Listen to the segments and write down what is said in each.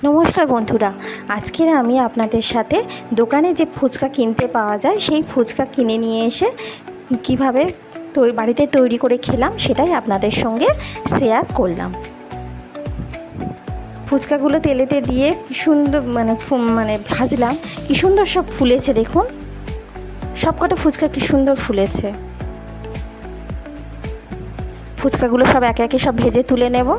নমস্কার বন্ধুরা, আজকের আমি আপনাদের সাথে দোকানে যে ফুচকা কিনতে পাওয়া যায় সেই ফুচকা কিনে নিয়ে এসে কিভাবে বাড়িতে তৈরি করে খেলাম সেটাই আপনাদের সঙ্গে শেয়ার করলাম। ফুচকাগুলো তেলেতে দিয়ে কি সুন্দর ভাজলাম, কি সুন্দর সব ফুলেছে। দেখুন সবকটা ফুচকা কি সুন্দর ফুলেছে। ফুচকাগুলো সব একে একে সব ভেজে তুলে নেব।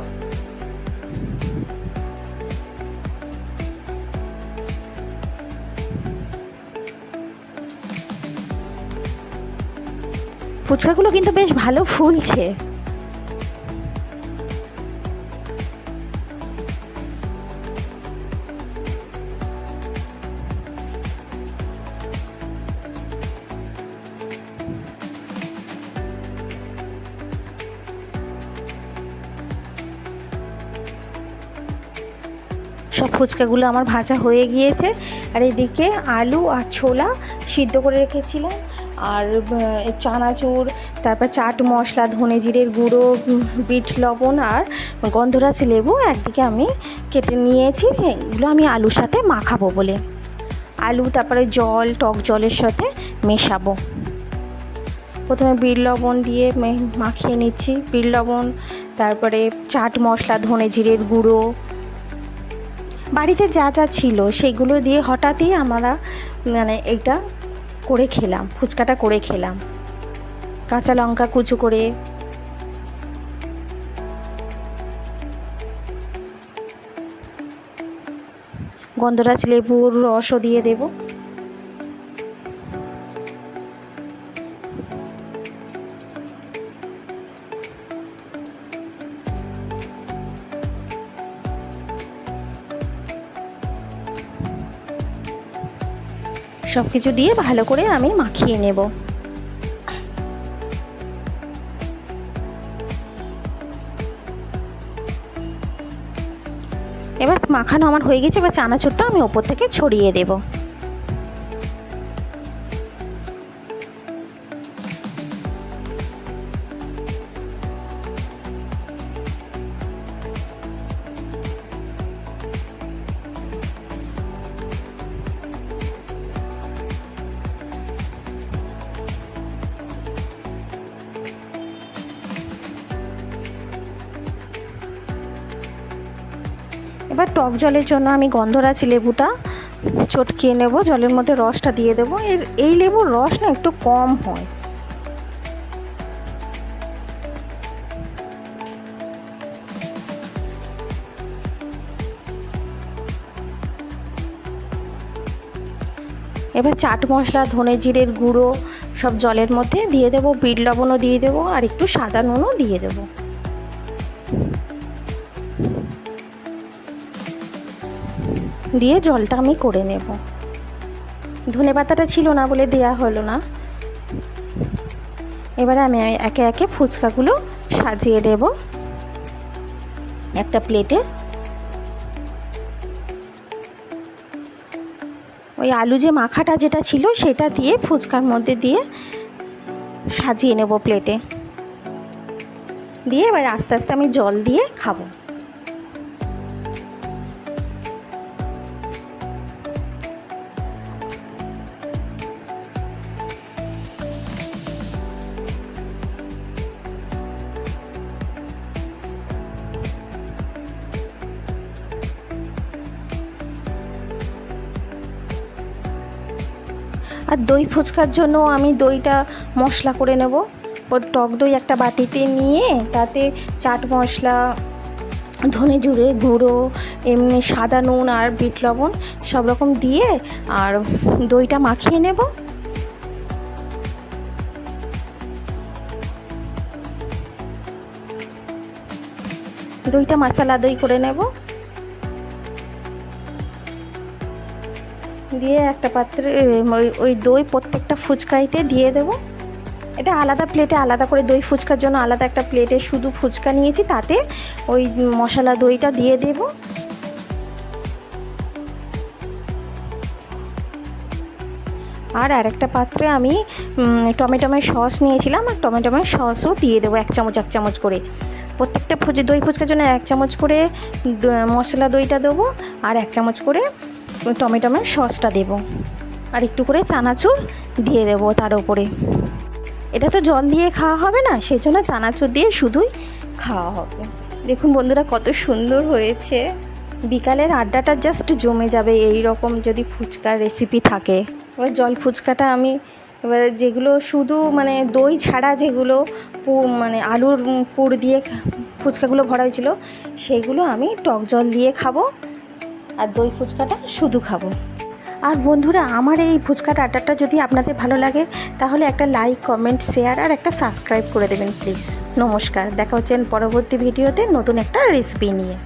ফুচকাগুলো কিন্তু বেশ ভালো ফুলছে। সব ফুচকাগুলো আমার ভাজা হয়ে গিয়েছে। আর এদিকে আলু আর ছোলা সিদ্ধ করে রেখেছিলাম, আর চানাচুর, তারপর চাট মশলা, ধনে জিরের গুঁড়ো, বিট লবণ আর গন্ধরাজ লেবু একদিকে আমি কেটে নিয়েছি। এগুলো আমি আলুর সাথে মাখাবো বলে আলু তারপরে টক জলের সাথে মেশাবো। প্রথমে বিট লবণ দিয়ে মাখিয়ে নিচ্ছি। বিট লবণ, তারপরে চাট মশলা, ধনে জিরের গুঁড়ো, বাড়িতে যা যা ছিল সেগুলো দিয়ে হঠাৎই আমরা এইটা করে খেলাম, ফুচকাটা করে খেলাম। কাঁচা লঙ্কা কুচো করে, গন্ধরাজ লেবুর রসও দিয়ে দেব। সব কিছু দিয়ে ভালো করে আমি মাখিয়ে নেব। এবার মাখানো আমার হয়ে গেছে। এবার চানাচুরটা আমি ওপর থেকে ছড়িয়ে দেব। এবার টক জলের জন্য আমি গন্ধরাজ লেবুটা চটকিয়ে নেব, জলের মধ্যে রসটা দিয়ে দেবো। এই লেবুর রস না একটু কম হয়। এবার চাট মশলা, ধনে জিরের গুঁড়ো সব জলের মধ্যে দিয়ে দেবো, বিট লবণও দিয়ে দেবো, আর একটু সাদা নুনও দিয়ে দেবো। দিয়ে জলটা আমি করে নেব। ধনেপাতাটা ছিল না বলে দেয়া হলো না। এবারে আমি একে একে ফুচকাগুলো সাজিয়ে দেব একটা প্লেটে। ওই আলু যে মাখাটা যেটা ছিল সেটা দিয়ে ফুচকার মধ্যে দিয়ে সাজিয়ে নেব প্লেটে। দিয়ে এবার আস্তে আস্তে আমি জল দিয়ে খাবো। আর দই ফুচকার জন্য আমি দইটা মশলা করে নেব। ওর টক দই একটা বাটিতে নিয়ে তাতে চাট মশলা, ধনে জিরে গুঁড়ো, এমনি সাদা নুন আর বিট লবণ সব রকম দিয়ে আর দইটা মাখিয়ে নেব। দইটা মশলা দই করে নেব। দিয়ে একটা পাত্রে ওই দই প্রত্যেকটা ফুচকাইতে দিয়ে দেব। এটা আলাদা প্লেটে আলাদা করে দই ফুচকার জন্য আলাদা একটা প্লেটে শুধু ফুচকা নিয়েছি, তাতে ওই মশলা দইটা দিয়ে দেব। আর আরেকটা পাত্রে আমি টমেটোমের সস নিয়েছিলাম, আর টমেটোমের সসও দিয়ে দেবো এক চামচ করে। প্রত্যেকটা দই ফুচকার জন্য 1 চামচ করে মশলা দইটা দেবো, আর 1 চামচ করে টমেটোমের সসটা দেবো, আর একটু করে চানাচুর দিয়ে দেবো তার উপরে। এটা তো জল দিয়ে খাওয়া হবে না, সেই জন্য চানাচুর দিয়ে শুধুই খাওয়া হবে। দেখুন বন্ধুরা কত সুন্দর হয়েছে। বিকালের আড্ডাটা জাস্ট জমে যাবে এই রকম যদি ফুচকার রেসিপি থাকে। এবার জল ফুচকাটা আমি এবার যেগুলো শুধু মানে দই ছাড়া যেগুলো মানে আলুর পুর দিয়ে ফুচকাগুলো ভরা হয়েছিল, সেইগুলো আমি টক জল দিয়ে খাবো, আর দই ফুচকাটা শুধু খাবো। আর বন্ধুরা, আমার এই ফুচকার আড্ডাটা যদি আপনাদের ভালো লাগে তাহলে একটা লাইক, কমেন্ট, শেয়ার আর একটা সাবস্ক্রাইব করে দেবেন প্লিজ। নমস্কার, দেখা হচ্ছে পরবর্তী ভিডিওতে নতুন একটা রেসিপি নিয়ে।